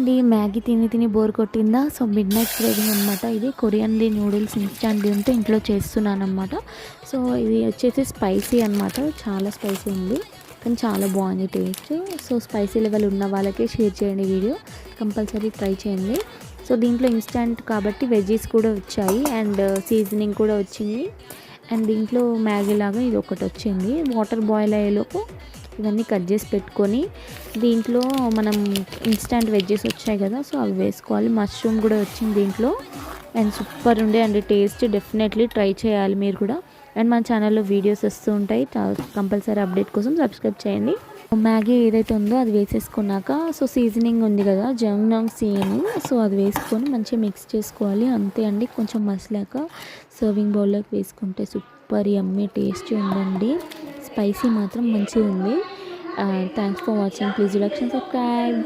అండి. మ్యాగీ తిని తిని బోర్ కొట్టిందా? సో, మిడ్ నైట్ క్రేవింగ్ అనమాట. ఇది కొరియన్‌లీ నూడిల్స్ ఇన్‌స్టాంట్‌ది ఉంటే ఇంట్లో చేస్తున్నాననమాట. సో, ఇది వచ్చేసి స్పైసీ అనమాట. చాలా స్పైసీ ఉంది. కానీ చాలా బాగుంది టేస్ట్. సో, స్పైసీ లెవెల్ ఉన్న వాళ్ళకే షేర్ చేయండి వీడియో. కంపల్సరీ ట్రై చేయండి. సో, దీంట్లో ఇన్‌స్టాంట్ కాబట్టి వెజ్జీస్ కూడా వచ్చాయి అండ్ సీజనింగ్ కూడా వచ్చింది. అండ్ దీంట్లో మ్యాగీ లాగా ఇది ఒకటి వచ్చింది. వాటర్ బాయిల్ అయ్యేలోపు ఇవన్నీ కట్ చేసి పెట్టుకొని దీంట్లో మనం ఇన్స్టాంట్ వెజ్జెస్ వచ్చాయి కదా, సో అవి వేసుకోవాలి. మష్రూమ్ కూడా వచ్చింది దీంట్లో అండ్ సూపర్ ఉండే అండ్ టేస్ట్. డెఫినెట్లీ ట్రై చేయాలి మీరు కూడా. అండ్ మన ఛానల్లో వీడియోస్ వస్తూ ఉంటాయి. కంపల్సరీ అప్డేట్ కోసం సబ్స్క్రైబ్ చేయండి. మ్యాగీ ఏదైతే ఉందో అది వేసేసుకున్నాక సో సీజనింగ్ ఉంది కదా, జంగ్నాంగ్ సీజనింగ్, సో అది వేసుకొని మంచిగా మిక్స్ చేసుకోవాలి. అంతే అండి. కొంచెం మసలాక సర్వింగ్ బౌల్లోకి వేసుకుంటే సూపర్ యమ్మీ టేస్ట్ ఉందండి. స్పైసీ మాత్రం మంచిగా ఉంది. Thanks for watching. Please like and subscribe.